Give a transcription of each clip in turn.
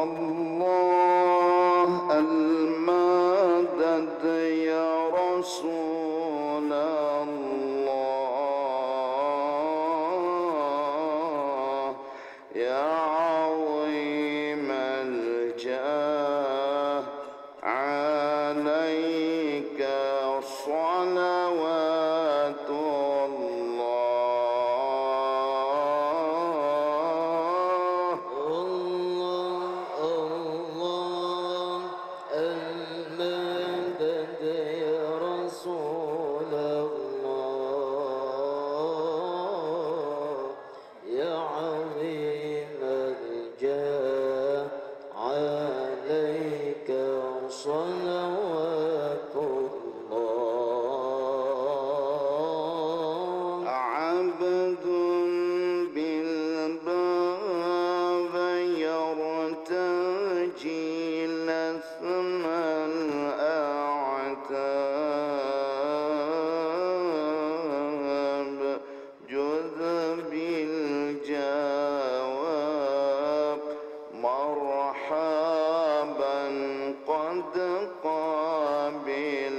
الله المدد يا رسول الله يا عظيم الجاه عليك صلوات عبد بالباب يرتجي لثم الأعتاب جذ بالجواب مرحبا قد قابلنا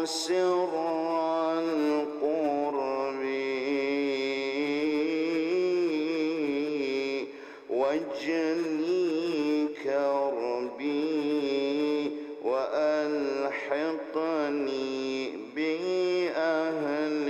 سر القرب واجلي كربي وألحقني بأهل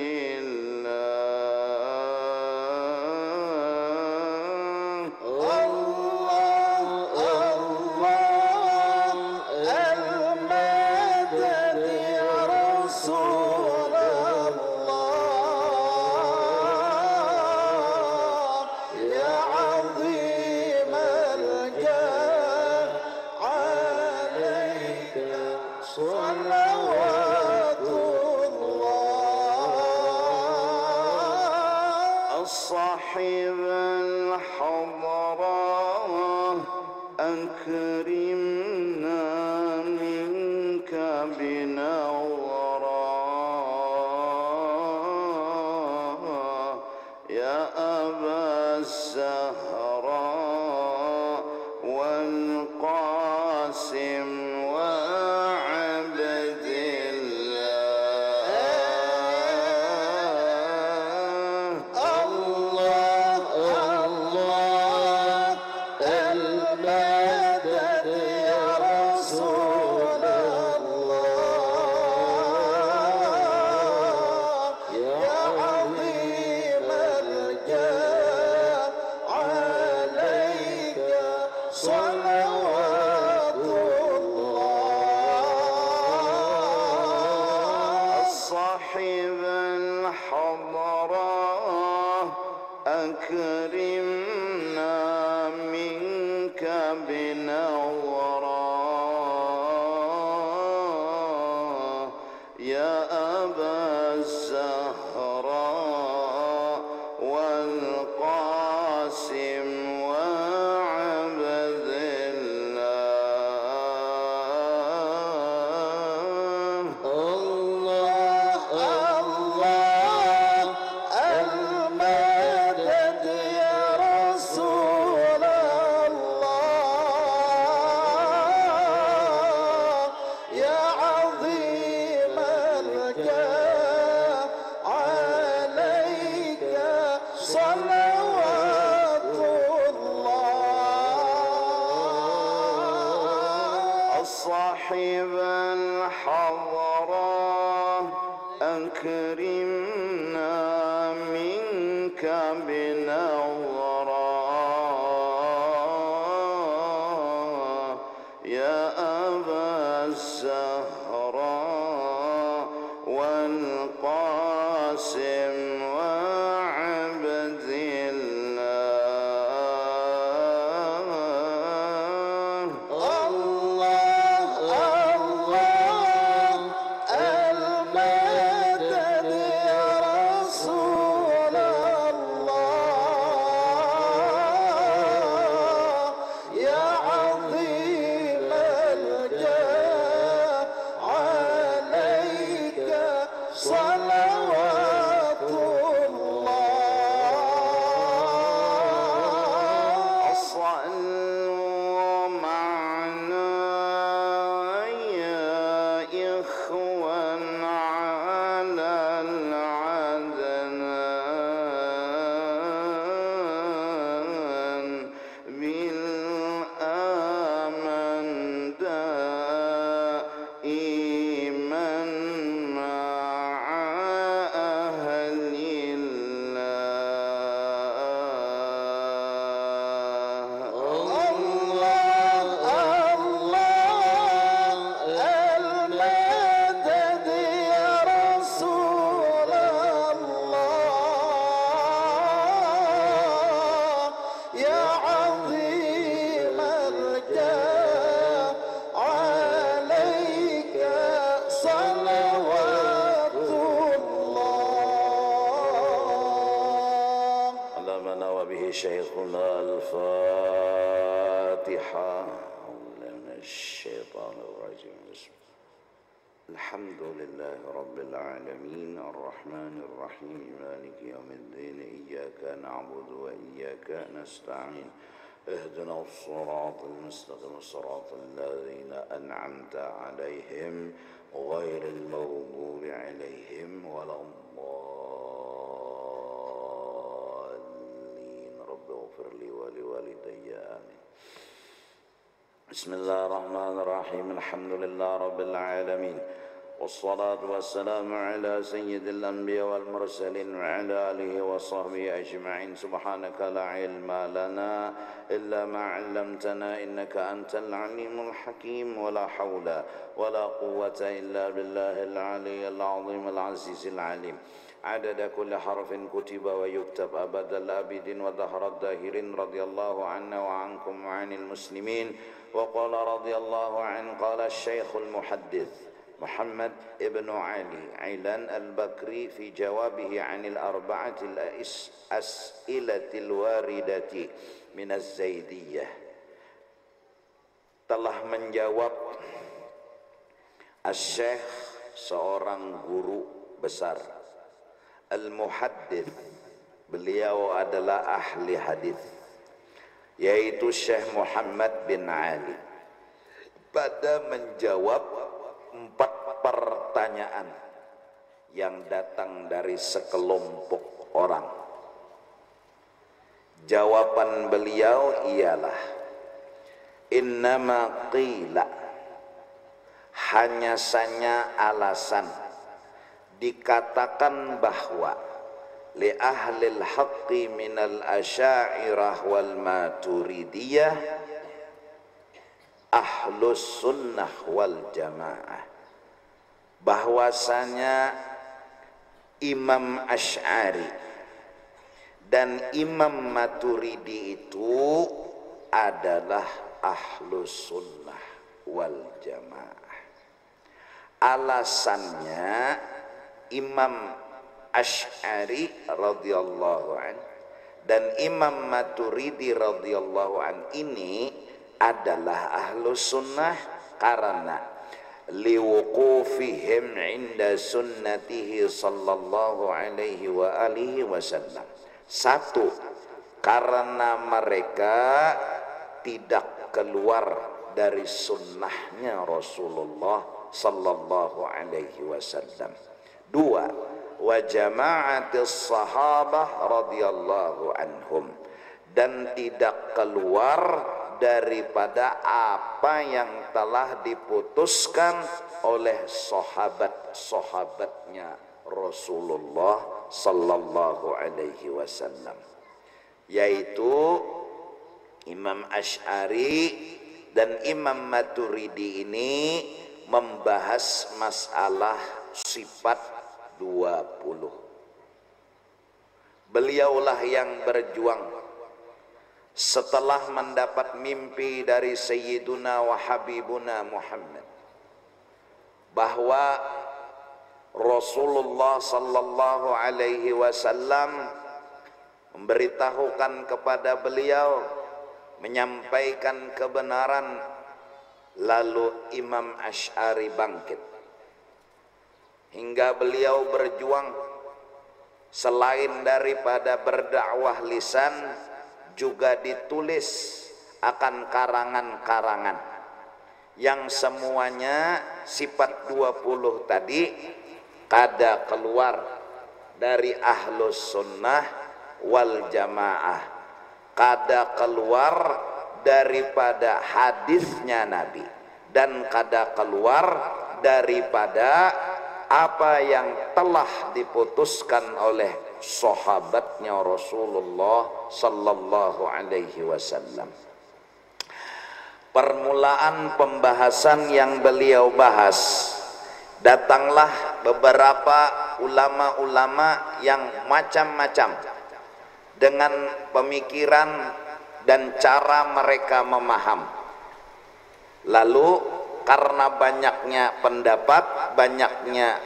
صاحب الحضرة أكرمنا منك بنظرة يا أبا الزهراء والقاسم وعبد صاحب الحضرة أكرمنا منك بنظرة يا أبا الزهراء والقاسم وعبد صاحب الحضرة أكرمنا منك بنظرة يا أبا الزهراء والقاسم وعبد الله الله الله المدد يا رسول الله يا عظيم الجاه عليك صلوات الله صلوا معنا يا إخوان على العدنان بالآمن دائما مع أهل الله الله المدد يا رسول الله يا عظيم الجاه عليك صلوات الله على ما نوى به شيخنا الفاتحة من الشيطان الرجيم الحمد لله رب العالمين الرحمن الرحيم مالك يوم الدين إياك نعبد وإياك نستعين اهدنا الصراط المستقيم صراط الذين أنعمت عليهم غير المغضوب عليهم ولا الضالين رب اغفر لي ولوالدي آمين بسم الله الرحمن الرحيم الحمد لله رب العالمين والصلاة والسلام على سيد الأنبياء والمرسلين وعلى آله وصحبه أجمعين سبحانك لا علم لنا إلا ما علمتنا إنك أنت العليم الحكيم ولا حول ولا قوة إلا بالله العلي العظيم العزيز العليم عدد كل حرف كتب ويكتب أبد الآبدين ودهر الداهرين رضي الله عنا وعنكم وعن المسلمين وقال رضي الله عنه قال الشيخ المحدث محمد ابن علي علان البكري في جوابه عن الأربعة الأسئلة الواردة من الزيدية telah menjawab Asy-Syaikh seorang guru besar Al-Muhaddits, beliau adalah ahli hadis, yaitu Syekh Muhammad bin Ali, pada menjawab 4 pertanyaan yang datang dari sekelompok orang. Jawaban beliau ialah innama qila, hanya saja alasan dikatakan bahwa li ahlil haqqi minal asy'ariyah wal maturidiyah ahlus sunnah wal jamaah, bahwasanya Imam Asy'ari dan Imam Maturidi itu adalah ahlus sunnah wal jamaah. Alasannya Imam Asy'ari radhiyallahu an dan Imam Maturidi radhiyallahu an ini adalah ahlus sunnah karena liwuqufihim inda sunnatihi sallallahu alaihi wa alihi wasallam. Satu, karena mereka tidak keluar dari sunnahnya Rasulullah sallallahu alaihi wasallam. Dua, wa jama'atis sahabah radhiyallahu anhum, dan tidak keluar daripada apa yang telah diputuskan oleh sahabat-sahabatnya Rasulullah sallallahu alaihi wasallam, yaitu Imam Asy'ari dan Imam Maturidi ini membahas masalah sifat Beliaulah yang berjuang setelah mendapat mimpi dari Sayyiduna wa Habibuna Muhammad bahwa Rasulullah sallallahu alaihi wasallam memberitahukan kepada beliau, menyampaikan kebenaran. Lalu Imam Asy'ari bangkit, hingga beliau berjuang selain daripada berdakwah lisan, juga ditulis akan karangan-karangan yang semuanya sifat 20 tadi kada keluar dari Ahlus Sunnah wal Jamaah, kada keluar daripada hadisnya Nabi, dan kada keluar daripada apa yang telah diputuskan oleh sahabatnya Rasulullah sallallahu alaihi wasallam. Permulaan pembahasan yang beliau bahas, datanglah beberapa ulama-ulama yang macam-macam dengan pemikiran dan cara mereka memaham. Lalu karena banyaknya pendapat, banyaknya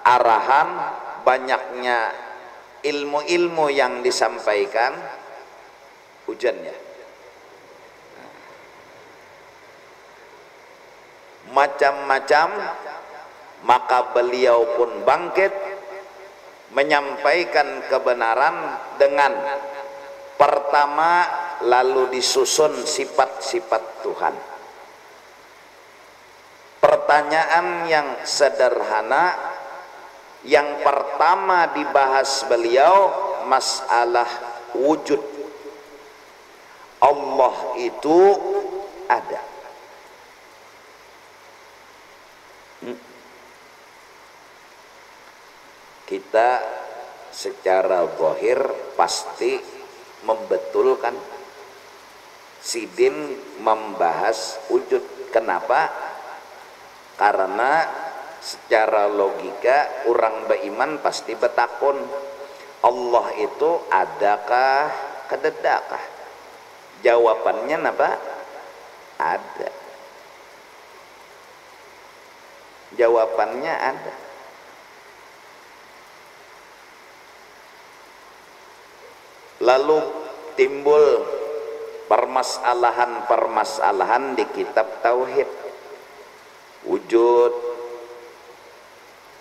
arahan, banyaknya ilmu-ilmu yang disampaikan, hujannya macam-macam, maka beliau pun bangkit menyampaikan kebenaran dengan pertama, lalu disusun sifat-sifat Tuhan. Pertanyaan yang sederhana yang pertama dibahas beliau, masalah wujud. Allah itu ada. Kita secara zahir pasti membetulkan sidin membahas wujud. Kenapa? Karena secara logika orang beriman pasti betakun, Allah itu adakah, kededakah? Jawabannya apa? Ada. Jawabannya ada. Lalu timbul permasalahan-permasalahan di kitab tauhid. Wujud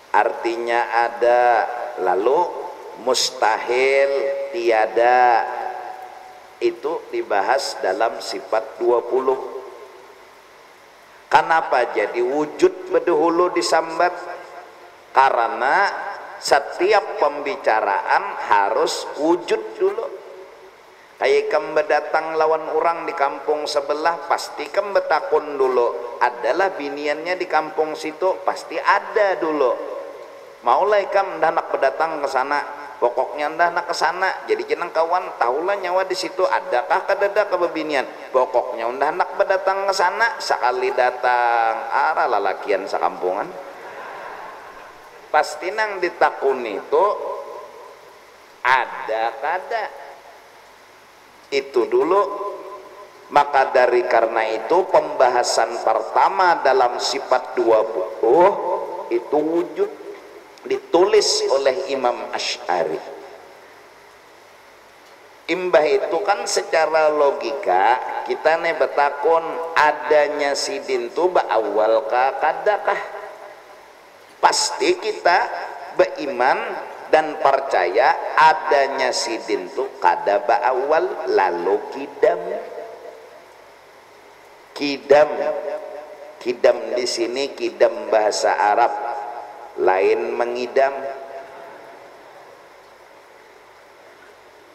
artinya ada, lalu mustahil, tiada, itu dibahas dalam sifat 20. Kenapa jadi wujud berdahulu disambat? Karena setiap pembicaraan harus wujud dulu. Kayak kembe datang lawan orang di kampung sebelah, pasti kembe takun dulu, adalah biniannya di kampung situ, pasti ada dulu. Maulai kam dah nak berdatang ke sana, pokoknya dah nak ke sana, jadi jeneng kawan tahulah nyawa di situ adakah kadada kebebinian, pokoknya dah nak berdatang ke sana, sekali datang arah lalakian sakampungan. Pasti nang ditakun itu ada kada itu dulu. Maka dari karena itu pembahasan pertama dalam sifat 20 itu wujud, ditulis oleh Imam Asy'ari. Imbah itu kan secara logika kita nih betakun adanya sidin tu awal ka kadakah? Pasti kita beriman dan percaya adanya sidin tu kada awal, lalu kidam di sini kidam bahasa Arab, lain mengidam.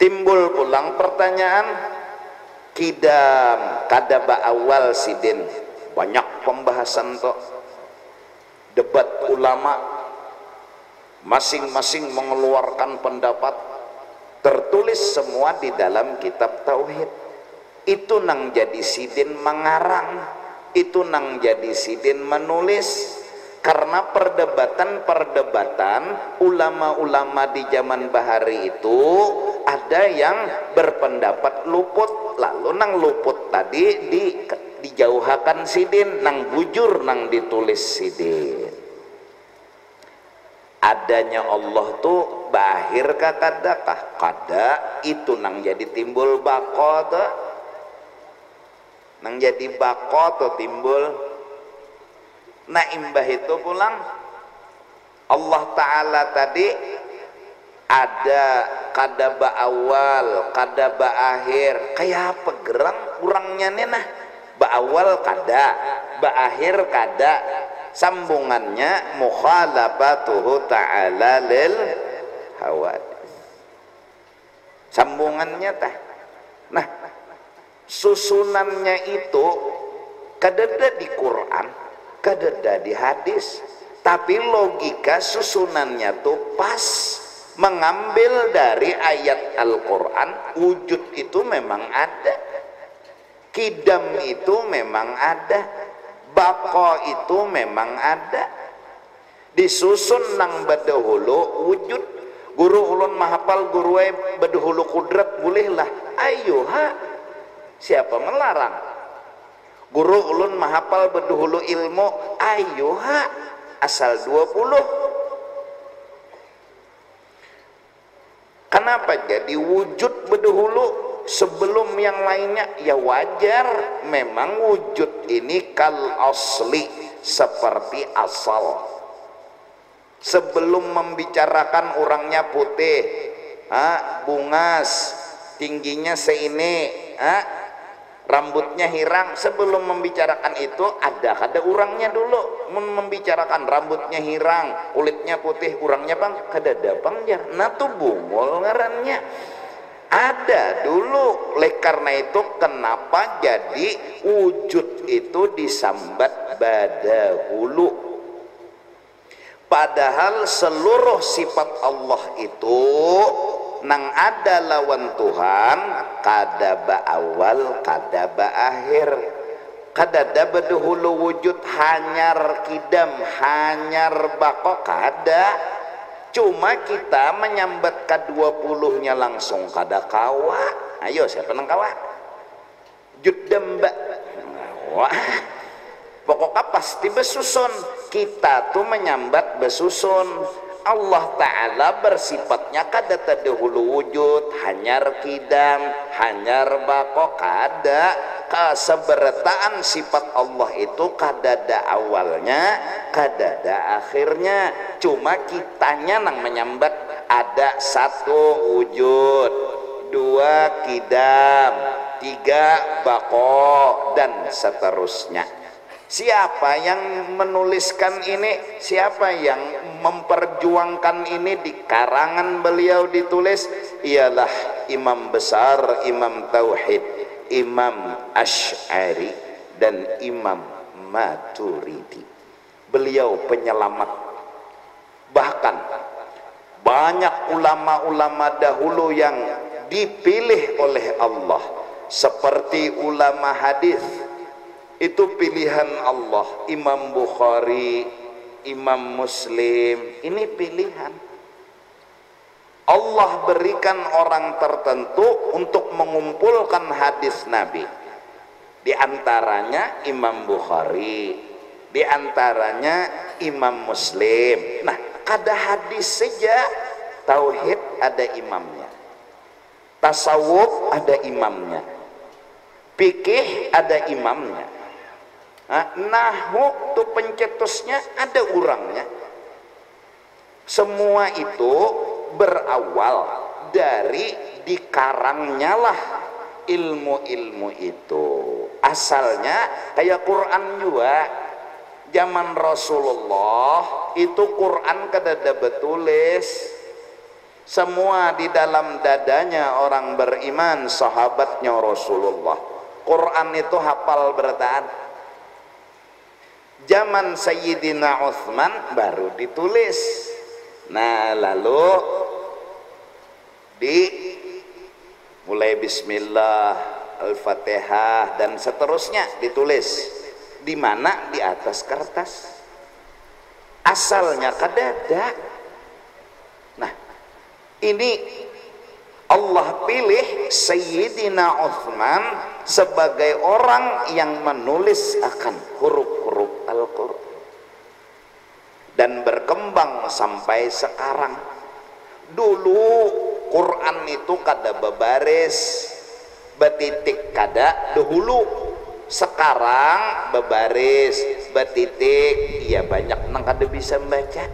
Timbul pulang pertanyaan, kidam kada awal sidin, banyak pembahasan toh, debat ulama, masing-masing mengeluarkan pendapat, tertulis semua di dalam kitab tauhid. Itu nang jadi sidin mengarang, itu nang jadi sidin menulis. Karena perdebatan ulama-ulama di zaman bahari itu ada yang berpendapat luput, lalu nang luput tadi dijauhakan sidin, nang bujur nang ditulis sidin. Adanya Allah tuh bahir kah kadakah? Kada itu nang jadi timbul bako tuh, nang jadi bako tuh timbul. Nah imbah itu pulang Allah Ta'ala tadi ada kada ba awal, kada ba akhir. Kayak apa gerang kurangnya nih nah? Ba awal kada, ba akhir kada. Sambungannya mukhalafatuhu ta'ala lil hawadis. Sambungannya tah. Nah susunannya itu kadada di Quran, kadada di hadis, tapi logika susunannya tuh pas, mengambil dari ayat Al-Quran. Wujud itu memang ada, kidam itu memang ada, bako itu memang ada, disusun nang badahulu wujud. Guru ulun mahapal guru badahulu kudrat, bolehlah, ayo ha, siapa melarang? Guru ulun mahapal badahulu ilmu, ayo ha, asal 20. Kenapa jadi wujud badahulu sebelum yang lainnya? Ya wajar, memang wujud ini kal asli, seperti asal. Sebelum membicarakan orangnya putih, bungas, tingginya seini, rambutnya hirang, sebelum membicarakan itu ada orangnya dulu. Membicarakan rambutnya hirang, kulitnya putih, orangnya bang kadada bang jar, nah tuh bungul ngarannya ada dulu. Oleh karena itu kenapa jadi wujud itu disambat badahulu, padahal seluruh sifat Allah itu nang ada lawan Tuhan kada ba awal kada ba akhir, kadada badahulu wujud hanyar kidam hanyar bako kada. Cuma kita menyambat ke-20-nya langsung kada kawa. Ayo siapa nang kawa? Judem mbak. Wah, pokoknya pasti besusun. Kita tuh menyambat besusun. Allah Ta'ala bersifatnya kada tadahulu wujud, hanyar kidam, hanyar bako kada. Keseberetaan sifat Allah itu kadada awalnya, kadada akhirnya. Cuma kitanya nang menyambat ada 1 wujud, 2 kidam, 3 bako, dan seterusnya. Siapa yang menuliskan ini? Siapa yang memperjuangkan ini? Di karangan beliau ditulis ialah imam besar, imam tauhid, Imam Asy'ari dan Imam Maturidi. Beliau penyelamat. Bahkan banyak ulama-ulama dahulu yang dipilih oleh Allah, seperti ulama hadis, itu pilihan Allah. Imam Bukhari, Imam Muslim, ini pilihan Allah berikan orang tertentu untuk mengumpulkan hadis Nabi. Di antaranya Imam Bukhari, di antaranya Imam Muslim. Nah, kada hadis saja, tauhid ada imamnya, tasawuf ada imamnya, fikih ada imamnya, nahwu tuh pencetusnya ada orangnya. Semua itu berawal dari dikarangnya lah ilmu-ilmu itu. Asalnya kayak Quran juga, zaman Rasulullah itu Quran kadada betulis. Semua di dalam dadanya orang beriman, sahabatnya Rasulullah, Quran itu hafal bertaan. Zaman Sayyidina Utsman baru ditulis. Nah lalu mulai Bismillah, Al-Fatihah dan seterusnya ditulis. Di mana? Di atas kertas. asalnya kadada. Nah, ini Allah pilih Sayyidina Uthman sebagai orang yang menulis akan huruf-huruf Al-Quran dan berkembang sampai sekarang. Dulu Quran itu kada bebaris, betitik kada dahulu. Sekarang bebaris, betitik, ya banyak nang kada bisa membaca.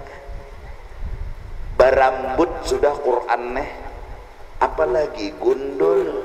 Berambut sudah Quran nih, apalagi gundul.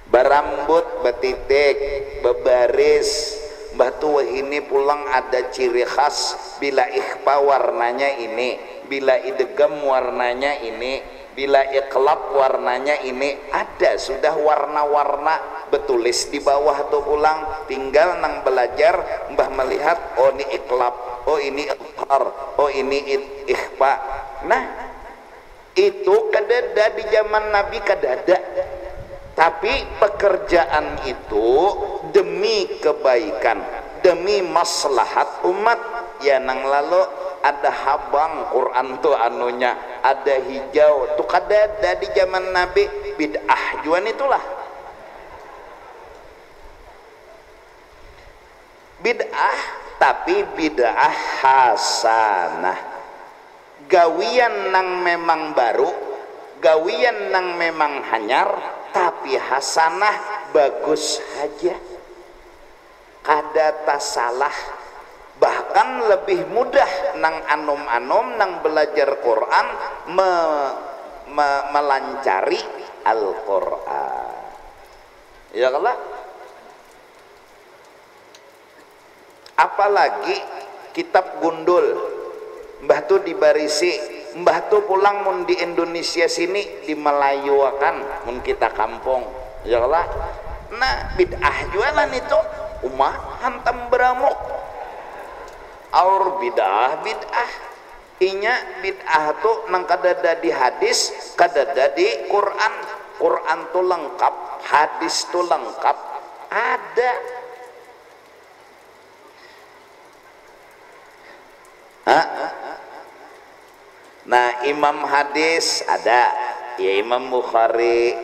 Berambut, betitik, bebaris. Mbah tua ini pulang ada ciri khas, bila ikhfa warnanya ini, bila idgham warnanya ini, bila iqlab warnanya ini. Ada sudah warna-warna betulis di bawah tuh pulang, tinggal nang belajar mbah melihat, oh ini iqlab, oh ini izhar, oh ini ikhfa. Nah, itu kadada di zaman Nabi kadada. Tapi pekerjaan itu demi kebaikan, demi maslahat umat. Ya nang lalu ada habang Quran tuh anunya, ada hijau tuh kadada di zaman Nabi. Bid'ah juan itulah. Bid'ah, tapi bid'ah hasanah. Gawian nang memang baru, gawian nang memang hanyar, tapi hasanah bagus aja, kada tasalah. Bahkan lebih mudah nang anom-anom nang belajar Quran melancari Al-Quran. Ya kalau apalagi kitab gundul, mbah tuh dibarisi, mbah tuh pulang mun di Indonesia sini di Melayu akan mun kita kampung, ya lah. Nah, bid'ah jualan itu umah hantam beramuk. Aur bid'ah inya bid'ah tuh nang kadada di hadis, kadada di Quran. Quran tuh lengkap, hadis tuh lengkap, ada. Nah, imam hadis ada, ya Imam Bukhari,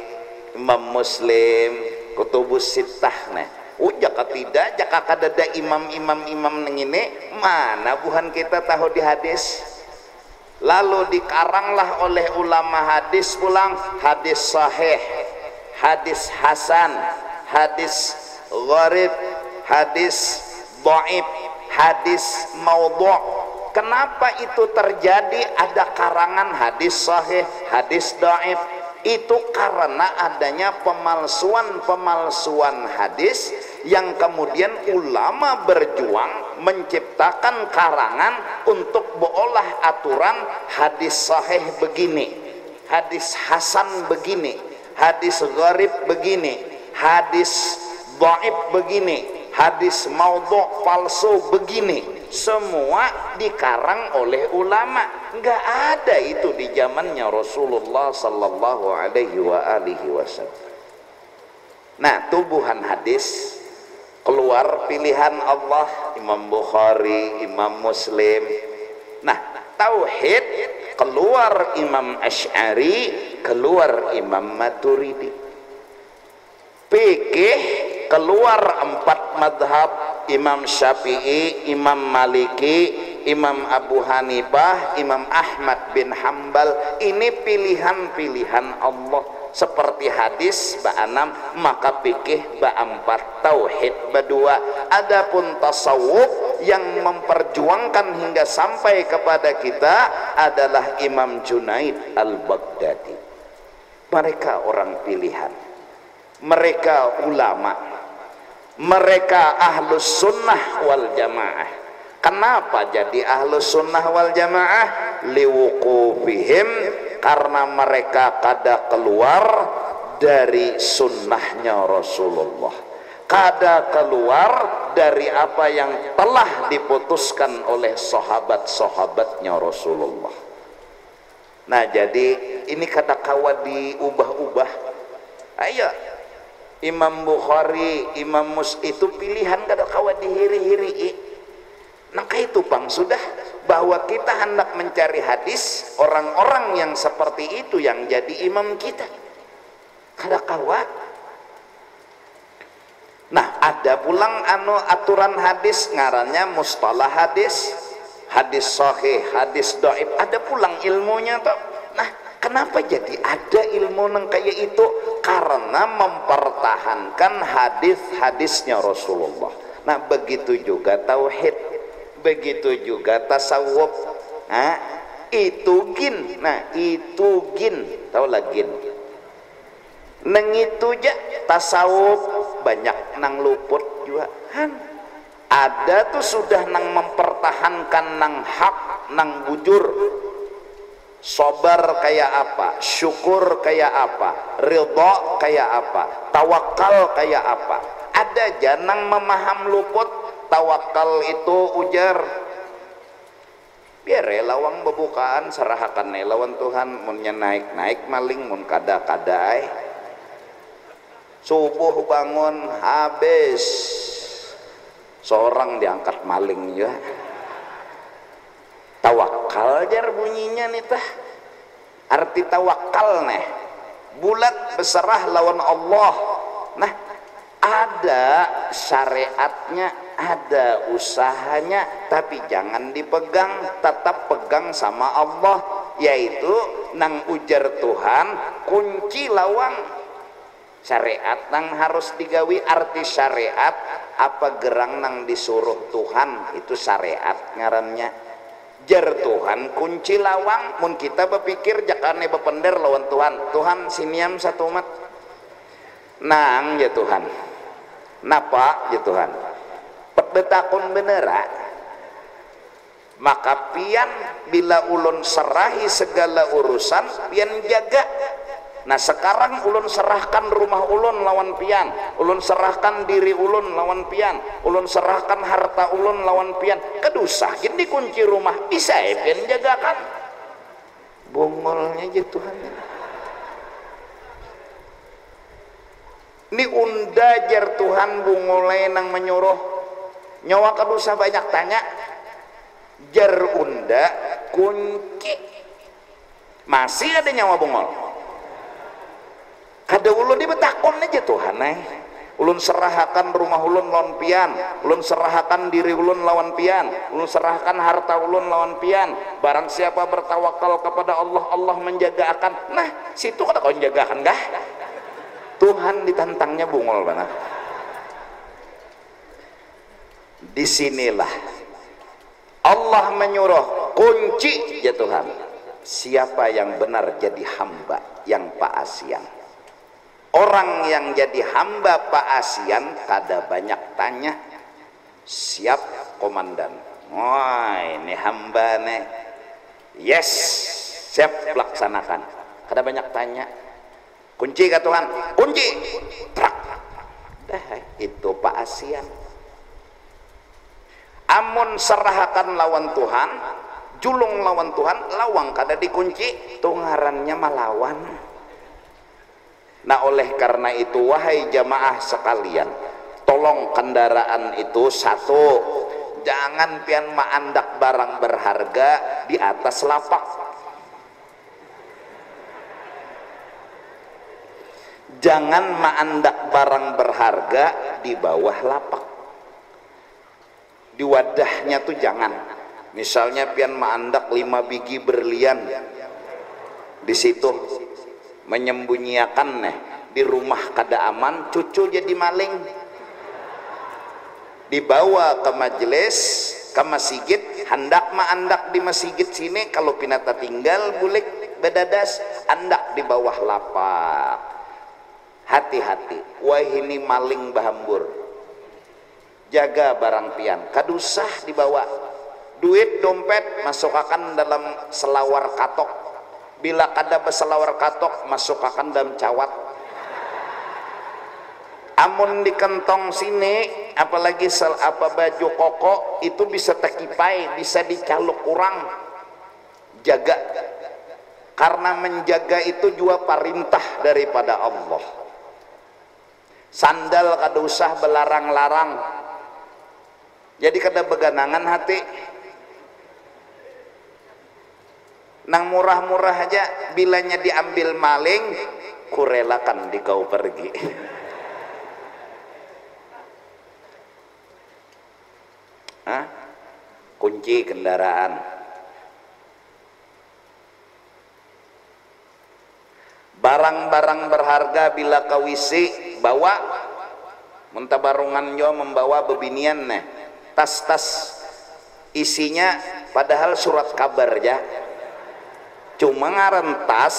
Imam Muslim, Kutubus Sittah. Nah, jaka tidak, jaka kadada imam nengine, mana buhan kita tahu di hadis. Lalu dikaranglah oleh ulama hadis pulang, hadis sahih, hadis hasan, hadis gharib, hadis dhaif, hadis maudhu'. Kenapa itu terjadi? Ada karangan hadis sahih, hadis dhaif. Itu karena adanya pemalsuan hadis yang kemudian ulama berjuang menciptakan karangan untuk beolah aturan hadis sahih begini, hadis hasan begini, hadis gharib begini, hadis dhaif begini, hadis maudhu' palsu begini. Semua dikarang oleh ulama. Nggak ada itu di zamannya Rasulullah sallallahu alaihi wasallam. Nah, tubuhan hadis keluar pilihan Allah, Imam Bukhari, Imam Muslim. Nah, tauhid keluar Imam Asy'ari, keluar Imam Maturidi. Fikih keluar 4 madhab, Imam Syafi'i, Imam Maliki, Imam Abu Hanifah, Imam Ahmad bin Hambal. Ini pilihan-pilihan Allah. Seperti hadis ba-6, maka fikih ba-4, tauhid ba-2. Adapun tasawuf yang memperjuangkan hingga sampai kepada kita adalah Imam Junaid al-Baghdadi. Mereka orang pilihan, mereka ulama, mereka ahlus sunnah wal jamaah. Kenapa jadi ahlus sunnah wal jamaah? Liwuqufihim, karena mereka kada keluar dari sunnahnya Rasulullah, kada keluar dari apa yang telah diputuskan oleh sahabat-sahabatnya Rasulullah. Nah, jadi ini kada kawa diubah-ubah. Ayo, Imam Bukhari, Imam Muslim itu pilihan kada kawa dihiri-hiri. Maka itu Bang, sudah bahwa kita hendak mencari hadis orang-orang yang seperti itu yang jadi imam kita. Kada kawa. Nah, ada pulang aturan hadis ngarannya mustalah hadis, hadis sahih, hadis dhaif, ada pulang ilmunya toh. Nah, kenapa jadi ada ilmu nang kayak itu? Karena mempertahankan hadis-hadisnya Rasulullah. Nah, begitu juga tauhid, begitu juga tasawuf. Nah, itu gin. Nah, itu gin, tahu lagi. Neng itu aja tasawuf banyak nang luput juga han. Ada tuh sudah nang mempertahankan nang hak, nang bujur. Sabar kayak apa, syukur kayak apa, ridha kayak apa, tawakal kayak apa. Ada janang memaham luput. Tawakal itu ujar biar lawang bebukaan serahakan lawan Tuhan, munnya naik maling, mun kada subuh bangun habis seorang diangkat maling ya. Tawakal jar bunyinya nih tah. Arti tawakal nih bulat berserah lawan Allah. Nah, ada syariatnya, ada usahanya, tapi jangan dipegang, tetap pegang sama Allah, yaitu nang ujar Tuhan kunci lawang. Syariat nang harus digawi, arti syariat apa gerang nang disuruh Tuhan itu syariat ngarannya. Jar Tuhan kunci lawang, mun kita berpikir jakane bepender lawan Tuhan siniam satu umat nang ya Tuhan napa ya Tuhan pedetakun benera, maka pian bila ulun serahi segala urusan pian jaga. Nah, sekarang ulun serahkan rumah ulun lawan pian, ulun serahkan diri ulun lawan pian, ulun serahkan harta ulun lawan pian. Kedusah gini kunci rumah bisa pian jagakan. Bongolnya aja Tuhan. Ini undajar Tuhan bungolai nang menyuruh nyawa kedusah banyak tanya. Jar unda kunci masih ada nyawa bungol. Kada ulun dibetakon aja Tuhan ulun serahakan rumah ulun lawan pian, ulun serahakan diri ulun lawan pian, ulun serahkan harta ulun lawan pian. Barang siapa bertawakal kepada Allah, Allah menjaga akan. Nah, situ kada kau menjagakan kah? Tuhan ditantangnya bungol mana? Disinilah Allah menyuruh kunci ya Tuhan. Siapa yang benar jadi hamba yang paasian. Orang yang jadi hamba paasian kada banyak tanya. Siap komandan. Wah, ini hamba nih. Yes, siap laksanakan. Kada banyak tanya. Kunci ke Tuhan, kunci. Trak. Dah, itu paasian. Amun serahakan lawan Tuhan, julung lawan Tuhan, lawang kada dikunci, tunggarannya malawan. Nah, oleh karena itu wahai jamaah sekalian, tolong kendaraan itu satu, jangan pian maandak barang berharga di atas lapak. Jangan maandak barang berharga di bawah lapak. Di wadahnya tuh jangan. Misalnya pian maandak 5 biji berlian di situ, menyembunyikan di rumah kada aman, cucu jadi maling, dibawa ke majelis, ke masjid, hendak maandak di masjid sini, kalau pinata tinggal bulik bedadas, hendak di bawah lapak. Hati-hati, wah ini maling bahambur, jaga barang pian, kadusah dibawa. Duit dompet masukkan dalam selawar katok. Bila kada berselawar katok, masukkan dalam cawat. Amun di kantong sini, apalagi baju koko, itu bisa tekipai, bisa dicaluk kurang. Jaga. Karena menjaga itu juga perintah daripada Allah. Sandal kada usah belarang-larang. Jadi kada beganangan hati. Nang murah-murah aja bilanya diambil maling, kurelakan di kau pergi. Hah? Kunci kendaraan, barang-barang berharga bila kau isi bawa, muntabarungan jo membawa bebinian nih, tas-tas isinya padahal surat kabar ya, cuma ngaran tas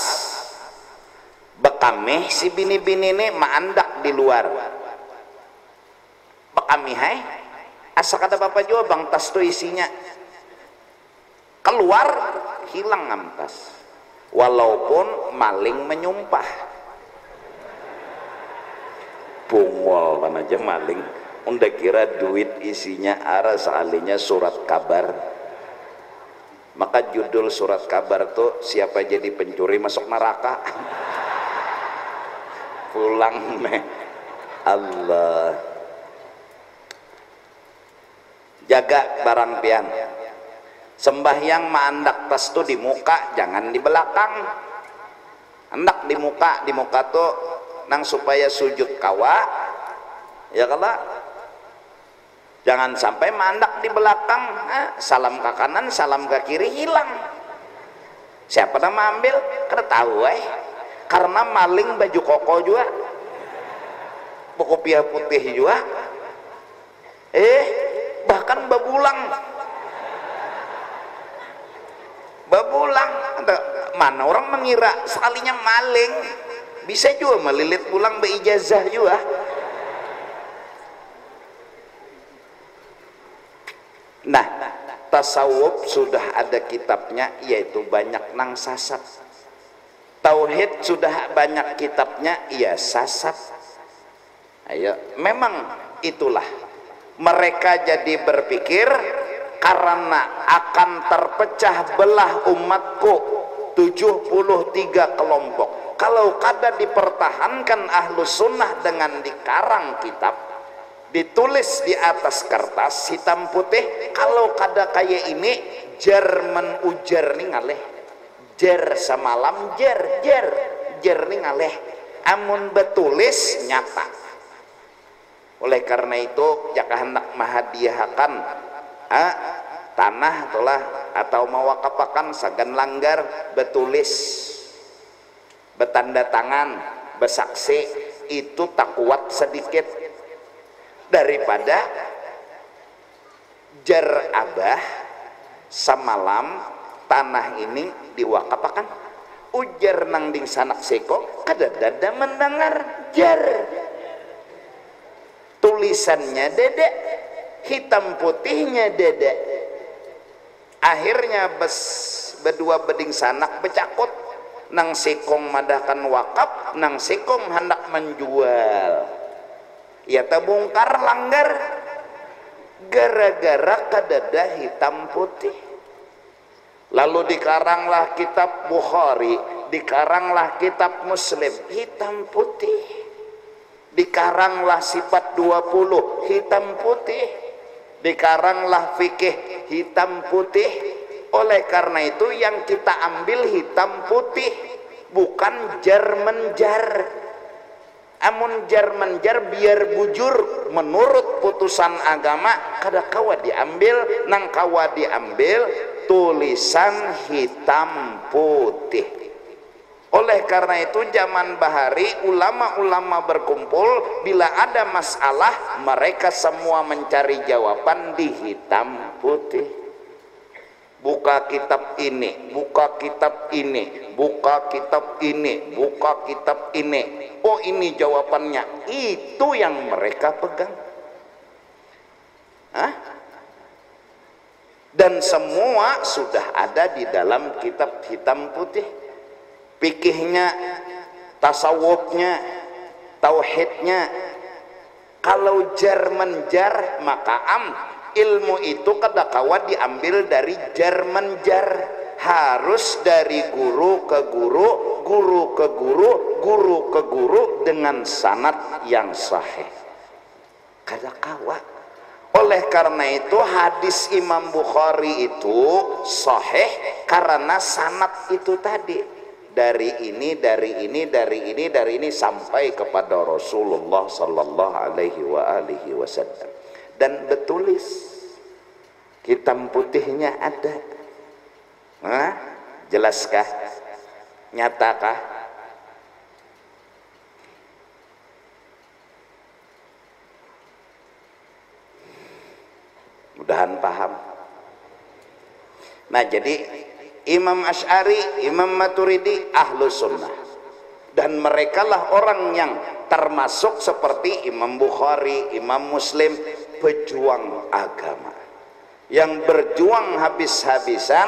bekamih si bini-bini ini maandak di luar, bekamih hai asa kata bapak juga bang tas tuh isinya keluar hilang amtas, walaupun maling menyumpah bungol kan aja maling unda kira duit isinya arah sealinya surat kabar. Maka judul surat kabar tuh siapa jadi pencuri masuk neraka. Pulang meh Allah. Jaga barang pian, sembahyang maandak tas tuh di muka, jangan di belakang. Andak di muka tuh nang supaya sujud kawa ya kala, jangan sampai mandak di belakang. Salam ke kanan salam ke kiri hilang, siapa nama ambil kada tahu karena maling baju koko juga, buku pia putih juga, bahkan babulang mana orang mengira sekalinya maling bisa juga melilit pulang beijazah juga. Nah, tasawuf sudah ada kitabnya, yaitu banyak nang sasat. Tauhid sudah banyak kitabnya, iya sasat. Ayo, memang itulah mereka jadi berpikir karena akan terpecah belah umatku 73 kelompok. Kalau kada dipertahankan ahlus sunnah dengan dikarang kitab, ditulis di atas kertas hitam putih, kalau kada kayak ini jar menujar nih ngaleh, jar semalam jar nih ngaleh, amun betulis nyata. Oleh karena itu jaka hendak mahadiahakan tanah atau mewakapakan sagan langgar betulis, betanda tangan, besaksi, itu tak kuat sedikit daripada jar abah semalam tanah ini diwakapakan. Ujar nang ding sanak seko kada dada mendengar jar, tulisannya dedek, hitam putihnya dedek. Akhirnya berdua beding sanak becakut, nang sekong madahkan wakaf, nang sekong hendak menjual. Ya terbongkar langgar gara-gara kadada hitam putih. Lalu dikaranglah kitab Bukhari, dikaranglah kitab Muslim hitam putih, dikaranglah sifat 20 hitam putih, dikaranglah fikih hitam putih. Oleh karena itu yang kita ambil hitam putih, bukan jar menjar. Amun jar menjar biar bujur menurut putusan agama kada kawa diambil, nang kawa diambil tulisan hitam putih. Oleh karena itu zaman bahari ulama-ulama berkumpul, bila ada masalah mereka semua mencari jawaban di hitam putih. Buka kitab ini, buka kitab ini, buka kitab ini, buka kitab ini. Oh ini jawabannya, itu yang mereka pegang. Dan semua sudah ada di dalam kitab hitam putih. Fikihnya, tasawufnya, tauhidnya. Kalau jar menjar maka ilmu itu kada kawa diambil dari jar menjar, harus dari guru ke guru, guru ke guru, guru ke guru dengan sanad yang sahih. Kada kawa. Oleh karena itu hadis Imam Bukhari itu sahih karena sanad itu tadi, dari ini sampai kepada Rasulullah sallallahu alaihi wasallam, dan bertulis, hitam putihnya ada. Hah? Jelaskah? Nyatakah? Mudahan paham. Nah, jadi Imam Asy'ari, Imam Maturidi Ahlus Sunnah, dan mereka lah orang yang termasuk seperti Imam Bukhari, Imam Muslim, pejuang agama yang berjuang habis-habisan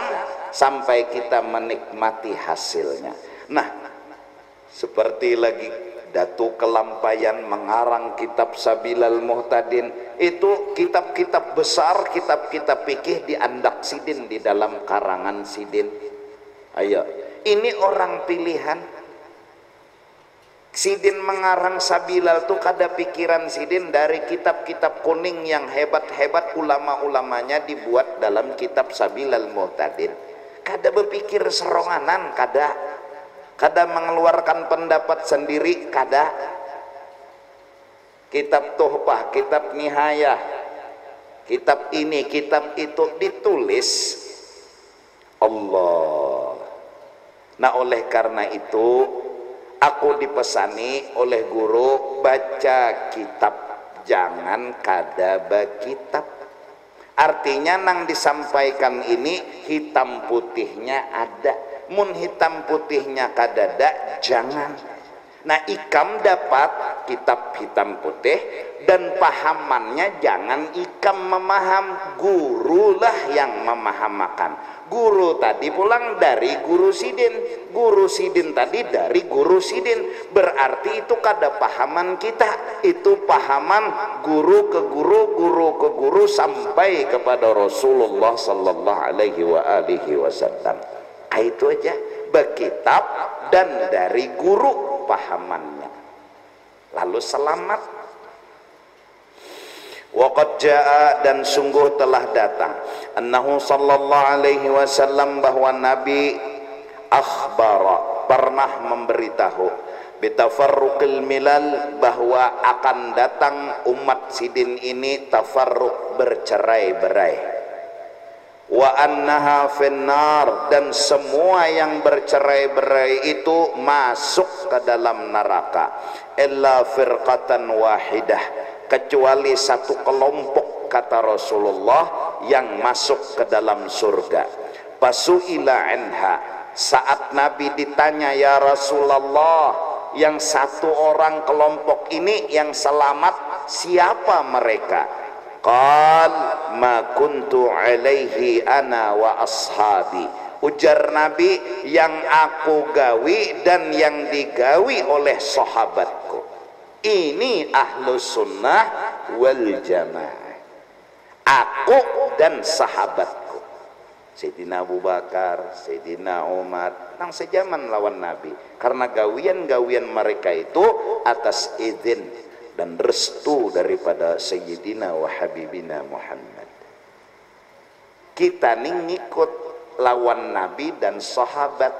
sampai kita menikmati hasilnya. Nah, seperti lagi Datu Kelampayan mengarang kitab Sabilal Muhtadin, itu kitab-kitab besar, kitab-kitab fikih diandak Sidin di dalam karangan Sidin. Ayo, ini orang pilihan. Sidin mengarang Sabilal tuh kada pikiran Sidin dari kitab-kitab kuning yang hebat-hebat, ulama-ulamanya dibuat dalam kitab Sabilal Muhtadin. Kada berpikir seronganan, kada mengeluarkan pendapat sendiri, kada. Kitab Tuhfah, kitab Nihayah, kitab ini, kitab itu ditulis Allah. Nah, oleh karena itu aku dipesani oleh guru, baca kitab, jangan kada bakitab. Artinya nang disampaikan ini hitam putihnya ada, mun hitam putihnya kadada jangan. Nah, ikam dapat kitab hitam putih dan pahamannya jangan ikam memaham, gurulah yang memahamakan. Guru tadi pulang dari guru Sidin, guru Sidin tadi dari guru Sidin, berarti itu kada pahaman kita, itu pahaman guru ke guru, guru ke guru sampai kepada Rasulullah sallallahu alaihi wasallam. Itu aja, berkitab dan dari guru pahamannya, lalu selamat. Waqad jaa, dan sungguh telah datang, annahu sallallahu alaihi wasallam, bahwa Nabi akhbara, pernah memberitahu, bitafarruqil milal, bahwa akan datang umat Sidin ini tafarruq, bercerai-berai. Wa annaha finnar, dan semua yang bercerai-berai itu masuk ke dalam neraka, illa firqatan wahidah, kecuali satu kelompok, kata Rasulullah, yang masuk ke dalam surga. Pasuila anha, saat Nabi ditanya, ya Rasulullah, yang satu orang kelompok ini yang selamat, siapa mereka? Qal ma kuntu alaihi ana wa ashabi, ujar Nabi, yang aku gawi dan yang digawi oleh sahabatku. Ini Ahlus Sunnah wal Jamaah, aku dan sahabatku. Sayyidina Abu Bakar, Sayyidina Umar, nang sejaman lawan Nabi, karena gawian-gawian mereka itu atas izin dan restu daripada Sayyidina wa Habibina Muhammad. Kita nih ngikut lawan Nabi dan sahabat,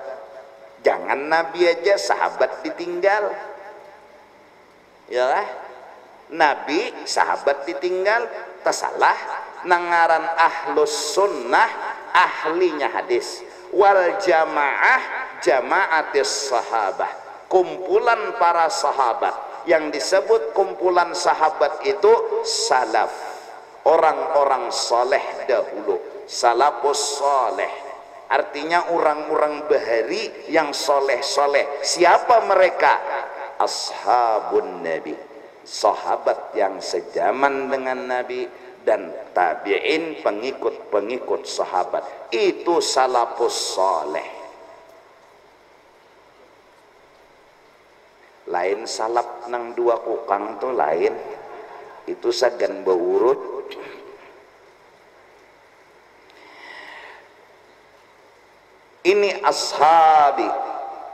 jangan Nabi aja, sahabat ditinggal. Ya, Nabi, sahabat ditinggal, tersalah. Nangaran Ahlus Sunnah, ahlinya hadis, wal jamaah, jamaatis sahabah, kumpulan para sahabat. Yang disebut kumpulan sahabat itu salaf, orang-orang soleh dahulu, salafus soleh, artinya orang-orang bahari yang soleh-soleh. Siapa mereka? Ashabun Nabi, sahabat yang sejaman dengan Nabi, dan tabi'in, pengikut-pengikut sahabat, itu salafus soleh. Lain salap nang dua kukang tuh lain, itu sagan beurut. Ini ashabi,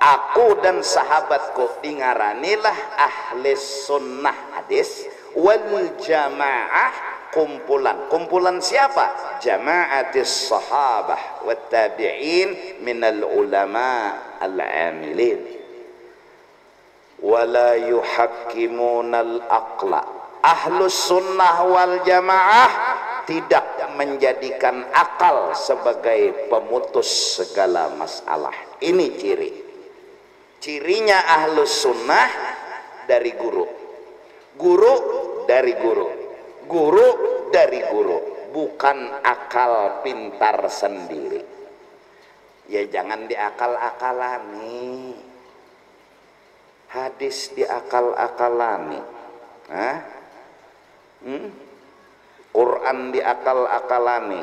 aku dan sahabatku, dingaranilah ahli sunnah hadis wal jamaah, kumpulan siapa? Jama'atis sahabah wat tabi'in minal ulama al-amilin wala yuhakkimunal aqla. Ahlus sunnah wal jamaah tidak menjadikan akal sebagai pemutus segala masalah. Ini cirinya ahlus sunnah dari guru dari guru dari guru, bukan akal pintar sendiri. Ya jangan diakal-akalani, hadis diakal-akalani, Quran diakal-akalani,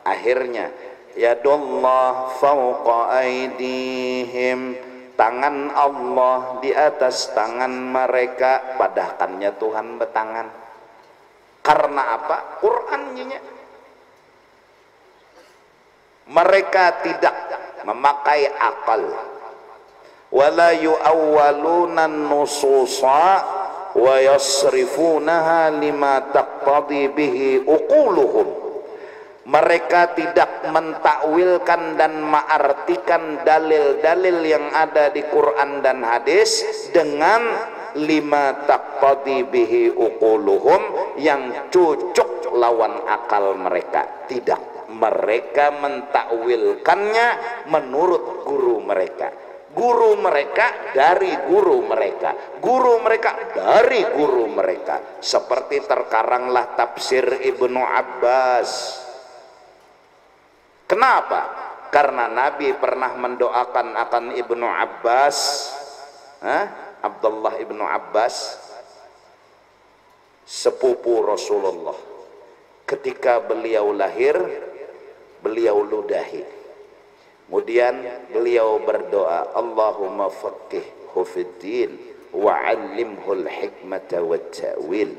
akhirnya yadullah fauqa aidihim, tangan Allah di atas tangan mereka, padahalnya Tuhan bertangan. Karena apa? Qurannya. Mereka tidak memakai akal. Wala yu'awwaluna nususa wa yasrifunaha lima taqtadi bihi uquluhum. Mereka tidak mentakwilkan dan mengartikan dalil-dalil yang ada di Quran dan hadis dengan lima taqtadi bihi uquluhum, yang cocok lawan akal mereka. Tidak, mereka mentakwilkannya menurut guru mereka. Guru mereka dari guru mereka, guru mereka dari guru mereka. Seperti terkaranglah tafsir Ibnu Abbas. Kenapa? Karena Nabi pernah mendoakan akan Ibnu Abbas, Abdullah Ibnu Abbas, sepupu Rasulullah. Ketika beliau lahir, beliau ludahi. Kemudian beliau berdoa, Allahumma faqihhu fiddin wa 'allimhul hikmata wat ta'wil.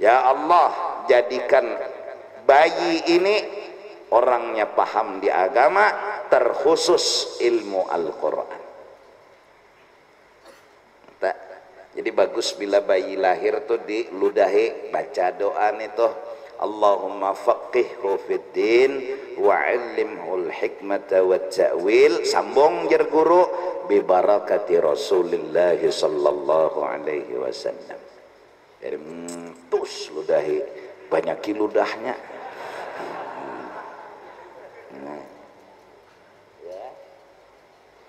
Ya Allah, jadikan bayi ini orangnya paham di agama, terkhusus ilmu Al-Quran. Jadi bagus bila bayi lahir tuh diludahi, baca doa nih tuh, Allahumma faqihhu fiddin wa 'allimhul hikmata wat ta'wil, sambung jer guru, bi barakati Rasulillah sallallahu alaihi wasallam. Jadi tus ludahi, banyak ludahnya.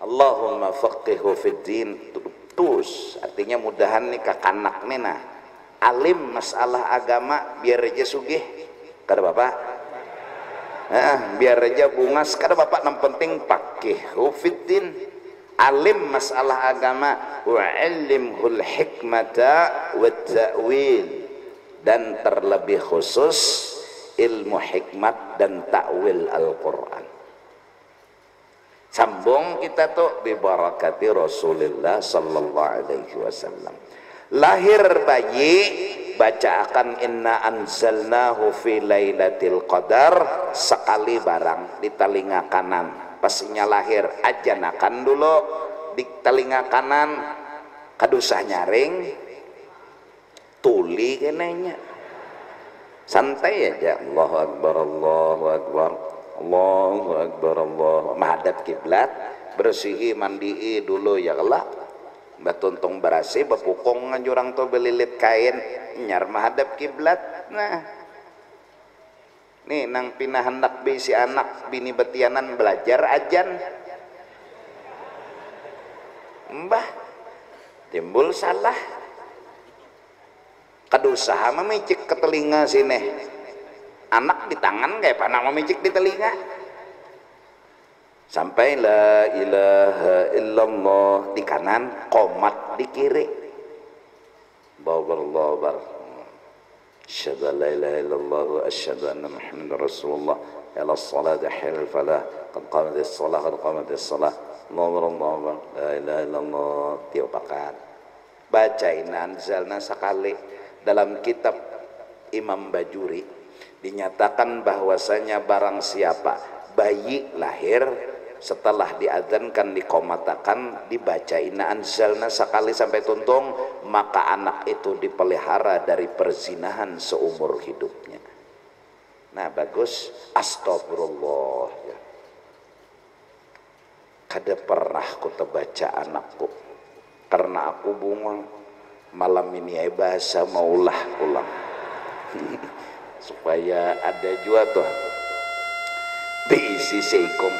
Allahumma faqihhu fiddin, tus artinya mudahan nih kakanak nih nah alim masalah agama, biar aja sugih kada bapak, biar aja bungas kada bapak, yang penting faqihhu fiddin, alim masalah agama, wa 'allimhul hikmata wat ta'wil, dan terlebih khusus ilmu hikmat dan ta'wil Al-Quran. Sambung kita tuh bi barakati Rasulullah sallallahu alaihi wasallam. Lahir bayi, bacakan inna anzalnahu fi lailatul qadar sekali barang di telinga kanan. Pastinya lahir ajanakan dulu di telinga kanan, kadusah nyaring tuli kenanya. Santai aja, Allahu akbar Allahu akbar. Allahu akbar Allah, menghadap kiblat, bersihi mandii dulu ya Allah, batuntung berasi bepukong ngajurang to belilit kain nyar menghadap kiblat. Nah nih nang pinah hendak bisi anak bini betianan belajar ajan, mbah timbul salah, kadusaha memicik ke telinga sini, anak di tangan kayak panah memicik di telinga, sampai la ilaha illallah di kanan, qomat di kiri, babar asyhadu an la ilaha illallah wa asyhadu anna muhammadar rasulullah, ya salat hayal falah qad qamatis salah qad qamatis salah, Allahu la ilaha illallah, tiopakan bacain anzalna sekali. Dalam kitab Imam Bajuri dinyatakan bahwasanya barang siapa bayi lahir setelah diadzankan dikomatakan dibaca inna anzalna sekali sampai tuntung, maka anak itu dipelihara dari perzinahan seumur hidupnya. Nah bagus, astagfirullah ya. Kada pernah ku terbaca anakku karena aku bunga malam ini ay bahasa maulah pulang supaya ada juga tuh diisi seikum.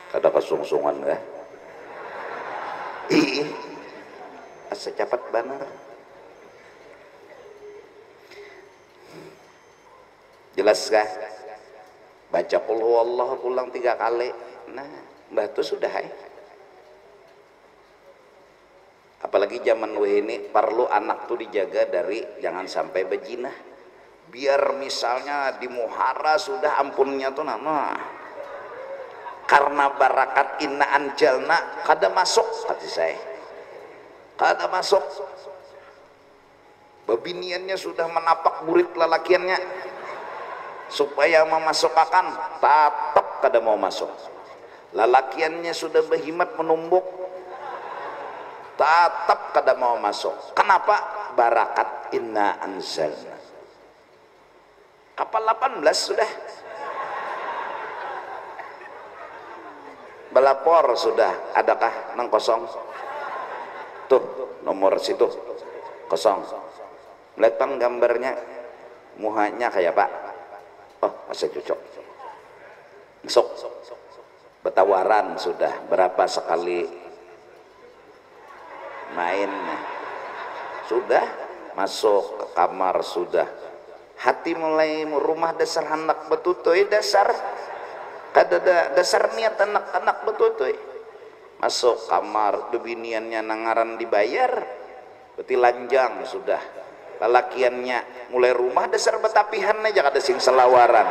Kada kesungsungan ya. Ih, asa cepat benar. Jelas kah? Baca qul huwallahu pulang 3 kali. Nah, mbah itu sudah apalagi zaman ini perlu anak tuh dijaga dari jangan sampai bezinah. Biar misalnya di muhara sudah ampunnya tuh nama. Karena barakat inna anjalna kada masuk hati saya. Kada masuk. Babiniannya sudah menapak burit lelakiannya. Supaya memasukkan tetap kada mau masuk. Lelakiannya sudah berhimat menumbuk tetap kada mau masuk. Kenapa? Barakat inna anzalna. Kapal 18 sudah belapor sudah. Adakah nang kosong tuh nomor situ kosong. Melihat gambarnya muhanya kayak Pak. Oh masih cocok. Sok betawaran sudah berapa sekali mainnya sudah masuk ke kamar sudah. Hati mulai rumah dasar anak betutoy dasar kada dasar niat anak-anak betutoy. Masuk kamar bebiniannya nangaran dibayar beti lanjang sudah. Lalakiannya mulai rumah dasar betapihan aja kada sing selawaran.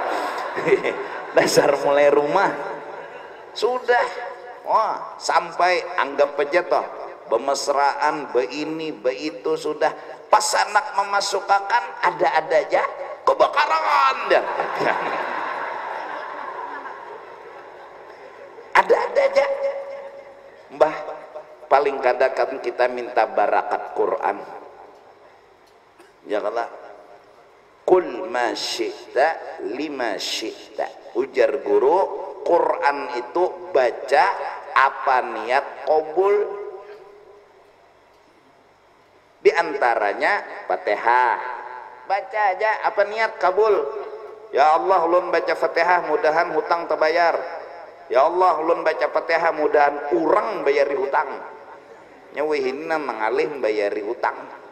Dasar mulai rumah sudah. Wah, sampai anggap aja toh bemesraan be ini be itu sudah. Pas anak memasukkan ada aja kebakaran dah. Ada aja. Mbah paling kadang kita minta barakat Quran. Ya Allah, kul ma syi'ta lima syi'ta. Ujar guru, Quran itu baca apa niat qabul. Di antaranya Fatihah. Baca aja apa niat kabul. Ya Allah, ulun baca Fatihah mudahan hutang terbayar. Ya Allah, ulun baca Fatihah mudahan urang bayari hutang. Nyawihinna mengalih bayari hutang.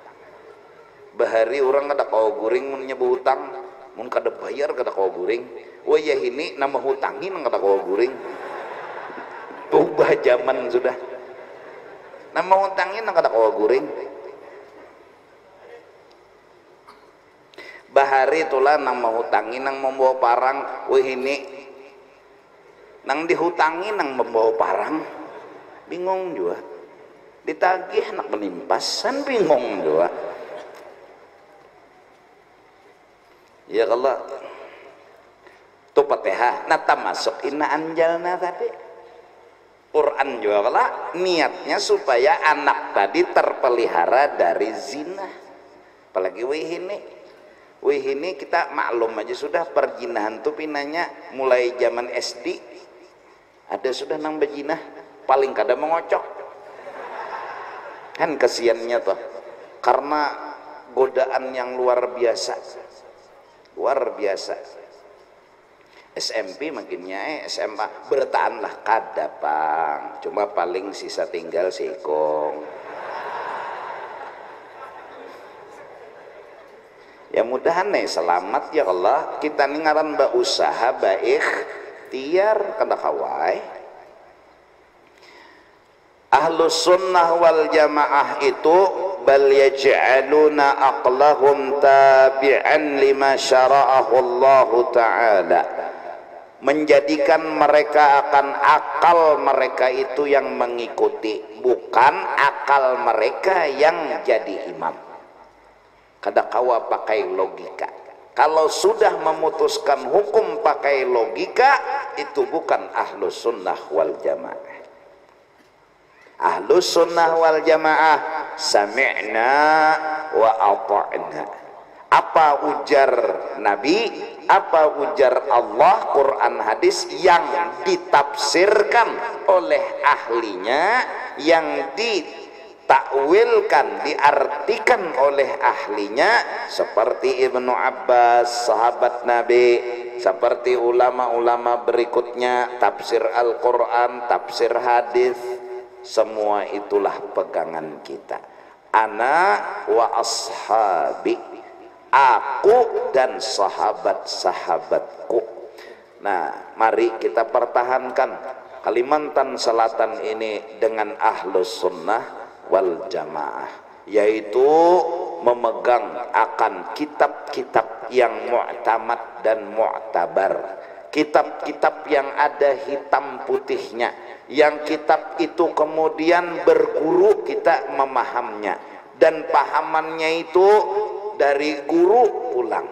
Bahari orang kada kau guring mun nyebu hutang, mun kada bayar kada kau guring. Wah ya ini nama hutangin kada kau guring. Ubah zaman sudah. Nama hutangin kada kau guring. Bahari itulah nama hutangin nang membawa parang. Wah ini nang dihutangi nang membawa parang. Bingung juga. Ditagih nak penimpasan bingung juga. Ya Allah tuh Fatihah nata masuk inna anjalna tadi Quran juga Allah niatnya supaya anak tadi terpelihara dari zina. Apalagi wihini kita maklum aja sudah perjinahan tuh pinanya mulai zaman SD ada sudah nang bejinah paling kada mengocok kan kesiannya tuh karena godaan yang luar biasa. SMP makinnya SMA bertahanlah kada pang cuma paling sisa tinggal sikong ya mudahan selamat ya Allah kita nih ngaran usaha baik tiar kada kawai. Ahlus sunnah wal jamaah itu bal yaj'aluna aqlahum tabi'an lima syara'ahu Allah ta'ala, menjadikan mereka akan akal mereka itu yang mengikuti, bukan akal mereka yang jadi imam. Kada kawa pakai logika. Kalau sudah memutuskan hukum pakai logika itu bukan ahlus sunnah wal jamaah. Ahlus sunnah wal jamaah sami'na wa ata'na. Apa ujar Nabi, apa ujar Allah, Quran hadis yang ditafsirkan oleh ahlinya, yang ditakwilkan, diartikan oleh ahlinya, seperti Ibnu Abbas sahabat Nabi, seperti ulama-ulama berikutnya, tafsir Al-Quran, tafsir hadis, semua itulah pegangan kita. Ana wa ashabi, aku dan sahabat-sahabatku. Nah, mari kita pertahankan Kalimantan Selatan ini dengan ahlus sunnah wal jamaah, yaitu memegang akan kitab-kitab yang mu'tamad dan mu'tabar, kitab-kitab yang ada hitam putihnya, yang kitab itu kemudian berguru kita memahaminya, dan pahamannya itu dari guru pulang.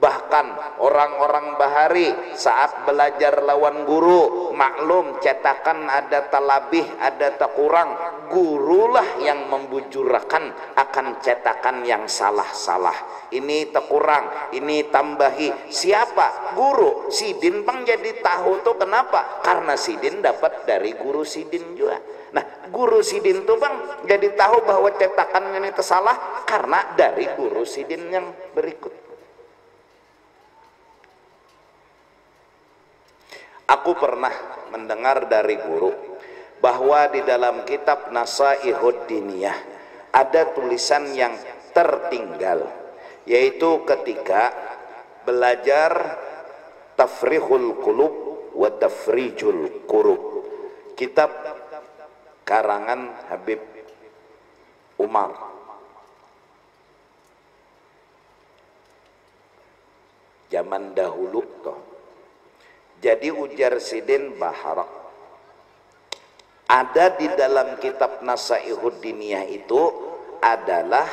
Bahkan orang-orang bahari saat belajar lawan guru, maklum cetakan ada talabih, ada takurang, gurulah yang membujurakan akan cetakan yang salah-salah. Ini takurang, ini tambahi. Siapa? Guru. Sidin bang jadi tahu tuh kenapa? Karena Sidin dapat dari guru Sidin juga. Nah, guru Sidin tuh bang jadi tahu bahwa cetakannya itu salah karena dari guru Sidin yang berikut. Aku pernah mendengar dari guru bahwa di dalam kitab Nasaihud Diniyah ada tulisan yang tertinggal, yaitu ketika belajar Tafrihul Qulub wa Tafrijul Qurub, kitab karangan Habib Umar. Zaman dahulu toh. Jadi ujar Sidin Baharak, ada di dalam kitab Nasaihud Diniyah itu adalah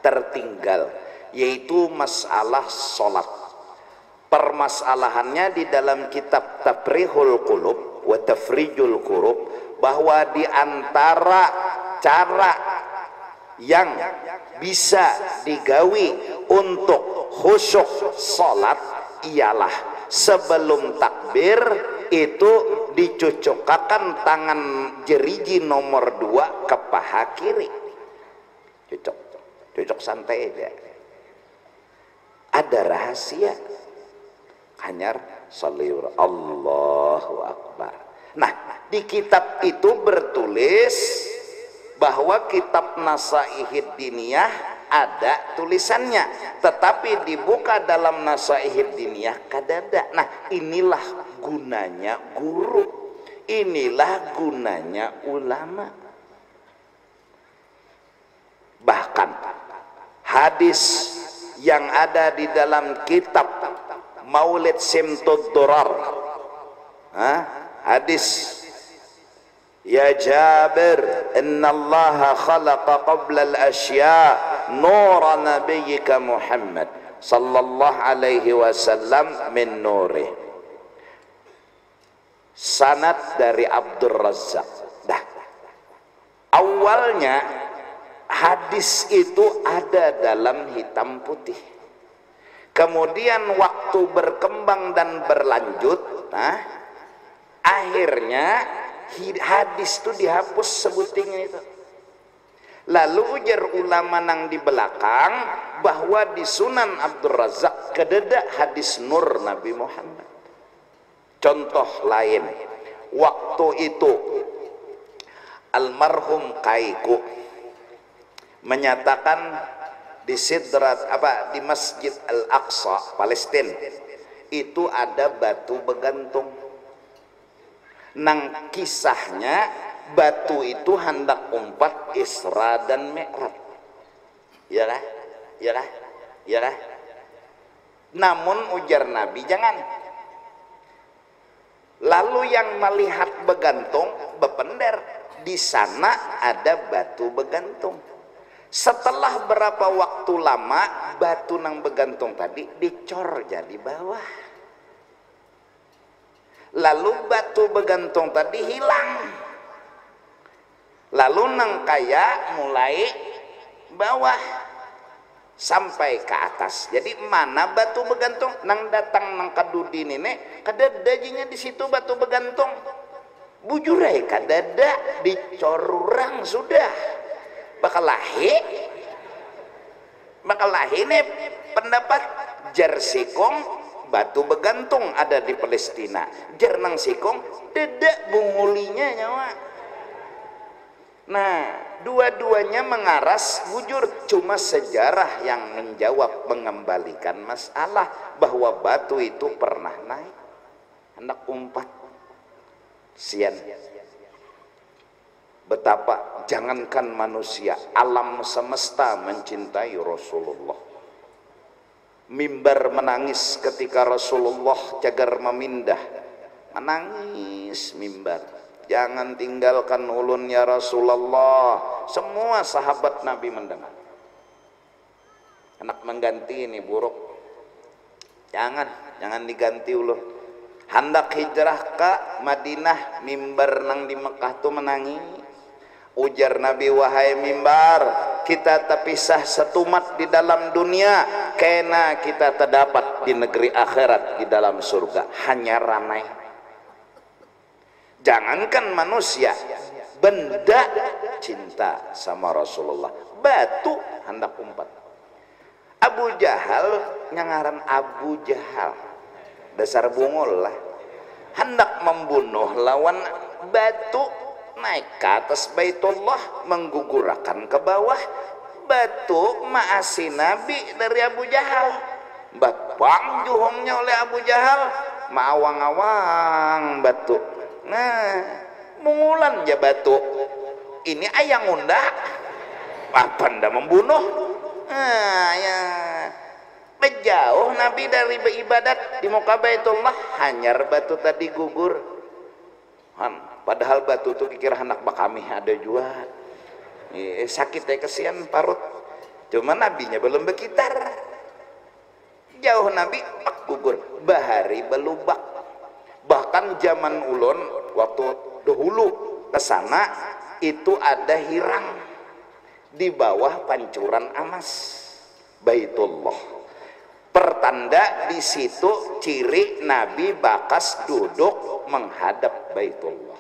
tertinggal, yaitu masalah sholat. Permasalahannya di dalam kitab Tafrihul Qulub wa Tafrijul Qurub, bahwa di antara cara yang bisa digawi untuk khusyuk sholat ialah sebelum takbir itu dicucukkan tangan jeriji nomor 2 ke paha kiri. Cucuk santai aja. Ada rahasia. Hanyar salliur Allahu Akbar. Nah, di kitab itu bertulis bahwa kitab Nasaihud Diniyah ada tulisannya, tetapi dibuka dalam Nasaihud Diniyah kadada. Nah, inilah gunanya guru, inilah gunanya ulama. Bahkan hadis yang ada di dalam kitab Maulid Simtud Durar, hadis Ya Jabir, inna Allah khalaqa qabla al-asya nura nabiyyika Muhammad sallallahu alaihi wasallam min nurih. Sanad dari Abdul Razzaq. Dah. Awalnya hadis itu ada dalam hitam putih. Kemudian waktu berkembang dan berlanjut, akhirnya hadis itu dihapus sebutingnya itu. Lalu ujar ulama nang di belakang bahwa di Sunan Abdul Razak kededa hadis nur Nabi Muhammad. Contoh lain, waktu itu almarhum Kaiku menyatakan di di Masjid Al-Aqsa Palestina itu ada batu begantung. Nang kisahnya batu itu hendak umpat Isra dan Mi'raj, ya lah, ya lah, ya lah. Namun ujar Nabi jangan. Lalu yang melihat begantung bepender, di sana ada batu begantung. Setelah berapa waktu lama batu nang begantung tadi dicor jadi bawah. Lalu batu begantung tadi hilang. lalu nang kaya mulai bawah sampai ke atas. Jadi mana batu begantung nang datang nang kadudi nenek kadadajinya di situ batu begantung bujurai kadada dicorurang sudah bakal lahir nih pendapat jar sikong batu begantung ada di Palestina, jar nang sikong dedak bungulinya nyawa. Nah, dua-duanya mengaras bujur, cuma sejarah yang menjawab mengembalikan masalah bahwa batu itu pernah naik hendak umpat. Sian betapa jangankan manusia, alam semesta mencintai Rasulullah. Mimbar menangis ketika Rasulullah cagar memindah, menangis mimbar, jangan tinggalkan ulun ya Rasulullah. Semua sahabat Nabi mendengar. Anak mengganti ini buruk, jangan diganti ulun. Hendak hijrah ke Madinah, mimbar nang di Mekah tuh menangis. Ujar Nabi, wahai mimbar, kita terpisah setumat di dalam dunia, kena kita terdapat di negeri akhirat di dalam surga. Hanya ramai. Jangankan manusia, benda cinta sama Rasulullah. Batu hendak umpat. Abu Jahal, nyangaran Abu Jahal, dasar bungul lah, hendak membunuh lawan batu, naik ke atas Baitullah, menggugurakan ke bawah. Batu maasi Nabi dari Abu Jahal, bapang juhongnya oleh Abu Jahal, maawang-awang batu. Nah, mungulan ya batu ini ayang unda apa ndak membunuh. Nah, ya menjauh Nabi dari beribadat di muka Baitullah, hanyar batu tadi gugur. Padahal batu tuh kira anak bakami ada juga. Sakitnya kesian parut. Cuma nabinya belum berkitar. Jauh Nabi pak gugur, bahari belubak. Bahkan zaman ulun waktu dahulu ke sana itu ada hirang di bawah pancuran emas Baitullah. Pertanda di situ ciri Nabi bakas duduk menghadap Baitullah.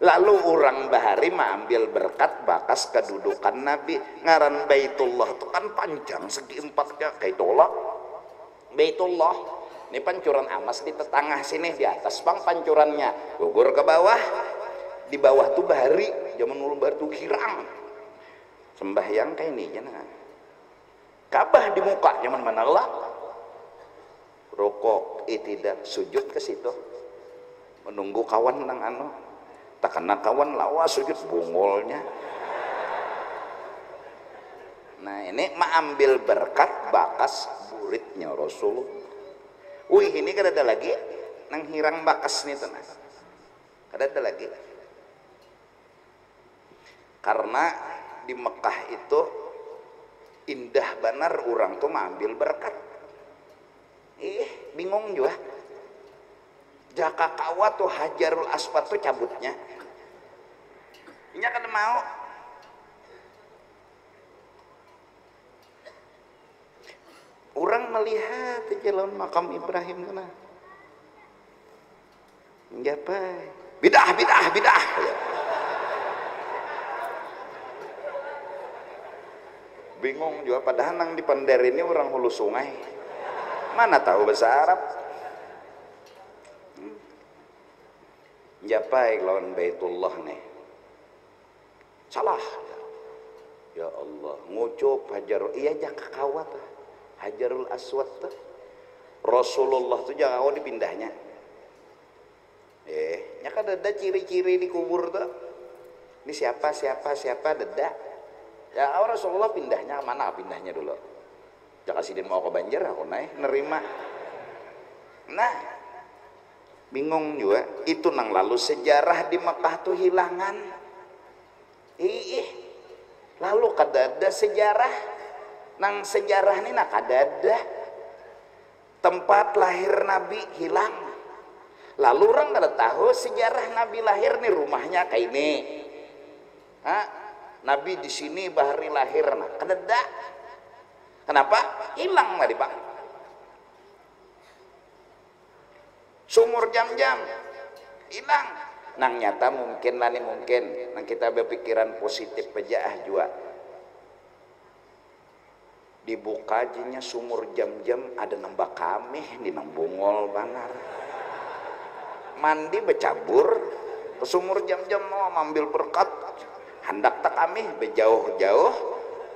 Lalu orang bahari mengambil berkat bakas kedudukan Nabi. Ngaran Baitullah itu kan panjang segi empatnya kayak tolak. Baitullah ini pancuran emas di tetangah sini, di atas bang pancurannya gugur ke bawah. Di bawah tuh bahari, zaman ulun batu hirang sembahyang kayak ini jangan. Kabah di muka zaman mana lah, rokok tidak sujud ke situ menunggu kawan nang anu, tak kena kawan lawa sujud bungolnya. Nah ini mengambil berkat bakas muridnya Rasulullah. Wih ini kan ada lagi nang hirang bakas nih tenang, ada lagi. Karena di Mekah itu indah benar orang tuh mengambil berkat. Bingung juga. Jaka kawat tuh Hajarul Aswad tuh cabutnya. Ini kan mau. Orang melihat jalan makam Ibrahim sana. Ngapa? Bidah. Bingung juga, padahal nang di Pandar ini orang hulu sungai, mana tahu bahasa Arab. Japai lawan Baitullah nih salah ya Allah, ngucup Hajarul, iya jaka kawat Hajarul Aswad tuh Rasulullah tuh jangan dipindahnya. Nyaka ada ciri-ciri di kubur tuh, ini siapa deda. Ya Rasulullah pindahnya mana, pindahnya dulu jangan sidin mau ke Banjar aku naik nerima. Nah bingung juga itu nang lalu sejarah di Mekah tuh hilangan. Lalu kadada sejarah nang sejarah ini nak kadada tempat lahir Nabi hilang. Lalu orang kada tahu sejarah Nabi lahir nih rumahnya kayak ini. Hah? Nabi di sini bahari lahir nah kededa. Kenapa? Hilang tadi Pak. Sumur Jam-Jam hilang. Nang nyata mungkin lah nih mungkin. Nang kita berpikiran positif aja juga. Dibuka aja sumur Jam-Jam ada nambah kami di nang bungol banar. Mandi bercabur ke sumur Jam-Jam mau ambil berkat. Hendak tak kami berjauh-jauh.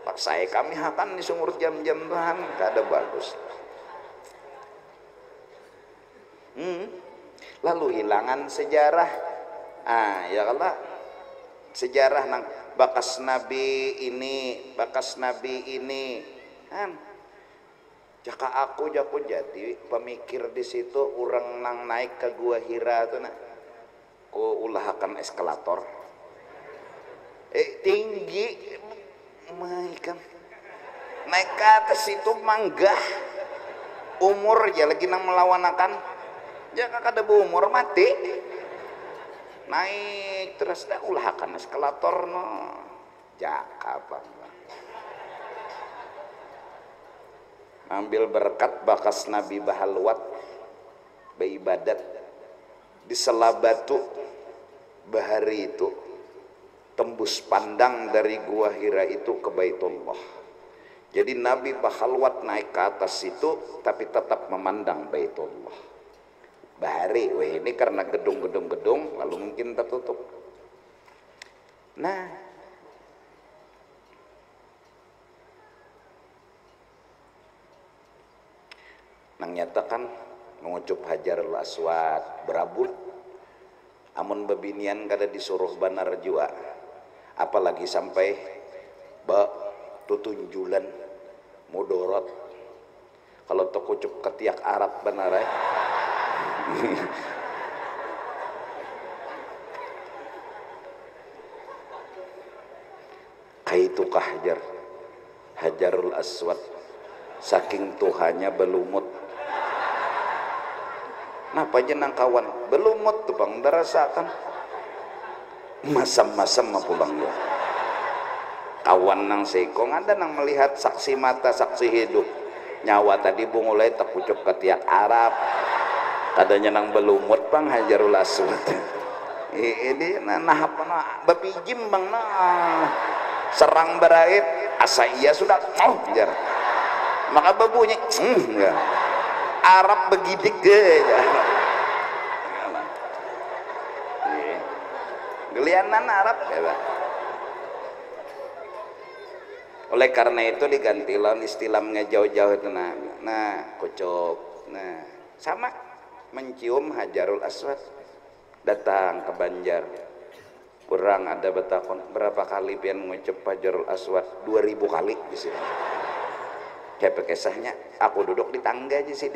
Pak saya kami akan di sumur Jam-Jam Tuhan kada bagus. Lalu hilangan sejarah. Ya kalau sejarah nang bakas nabi ini kan jaka aku jadi pemikir di situ orang nang naik ke gua Hira tuh nah ku ulahakan eskalator tinggi kan naik ke atas itu manggah umur ya lagi nang melawanakan jaka kada berumur mati naik terus dah ulahakan eskalator no jaka apa ambil berkat bakas Nabi Bahalwat beribadat di Selabatu bahari itu tembus pandang dari gua Hira itu ke Baitullah. Jadi Nabi Bahalwat naik ke atas itu tapi tetap memandang Baitullah bahari. Weh, ini karena gedung lalu mungkin tertutup. Nah nang nyatakan mengucup Hajarul Aswad berabut amun bebinian kada disuruh banar jua apalagi sampai tutunjulan mudorot kalau terkucup ketiak Arab banar kaitukah Hajarul Aswad saking Tuhannya belumut. Napa aja nang kawan belumut tuh bang darasakan masam-masam mah pulang ya kawan nang sekong ada nang melihat saksi mata saksi hidup nyawa tadi bungulai terkucup ketiak Arab adanya nang belumut bang Hajarul Aswad ini nah apa nah bapijim bang nah serang berait asa iya sudah jar maka babunya ya. Arab begidik ya. Gelianan Arab ya. Oleh karena itu diganti lawan istilah ngejauh-jauh itu nah kocok nah sama mencium Hajarul Aswad datang ke Banjar kurang ada betakon berapa kali pian ngucup Hajarul Aswad 2000 kali di sini. Kayak kesahnya aku duduk di tangga aja sih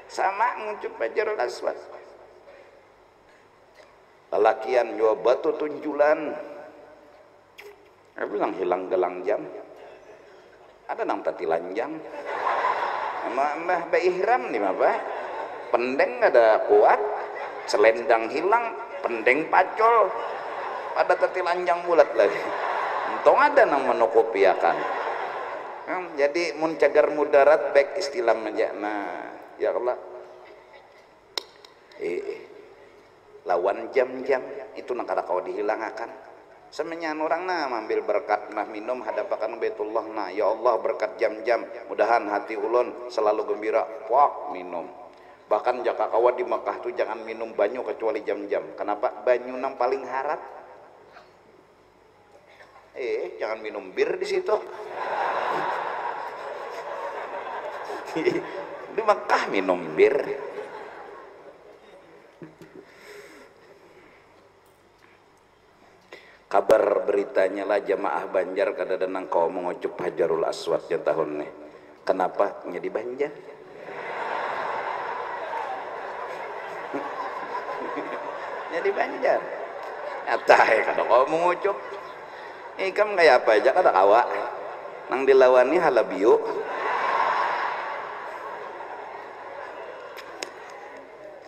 sama ngucup Hajarul Aswad lelakian jua batu tunjulan aku bilang hilang gelang jam ada nang tati lanjang mbah ihram nih mbah pendeng ada kuat selendang hilang pendeng pacol ada tati lanjang bulat lagi untung ada nang menokopiakan jadi muncagar mudarat baik istilah aja nah ya Allah lawan jam-jam itu nang kada kau dihilangkan semenyan orang nah ambil berkat nah minum hadapakan Baitullah nah ya Allah berkat jam-jam mudahan hati ulun selalu gembira wah minum bahkan jaka kawa di Mekah tuh jangan minum banyu kecuali jam-jam kenapa banyu nang paling harap jangan minum bir di situ. Di Mekah minum bir. Kabar beritanya lah jamaah Banjar kada nang kau mengucup Hajarul Aswad ya tahun nih. Kenapa jadi Banjar? Jadi Banjar. Nyata ya kada kau mengucup. Ikam kayak apa aja kada kawa nang dilawani halabiu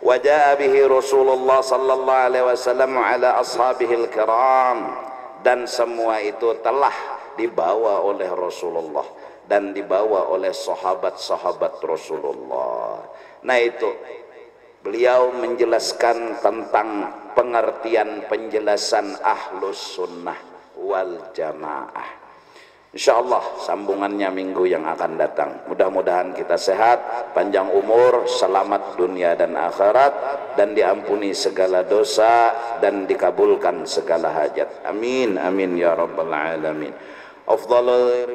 Wajah bihi Rasulullah sallallahu alaihi wasallam ala ashabihil kiram, dan semua itu telah dibawa oleh Rasulullah dan dibawa oleh sahabat-sahabat Rasulullah. Nah itu beliau menjelaskan tentang pengertian penjelasan ahlus sunnah wal jamaah. Insyaallah sambungannya minggu yang akan datang. Mudah-mudahan kita sehat, panjang umur, selamat dunia dan akhirat, dan diampuni segala dosa dan dikabulkan segala hajat. Amin amin ya rabbal alamin. Afdhalul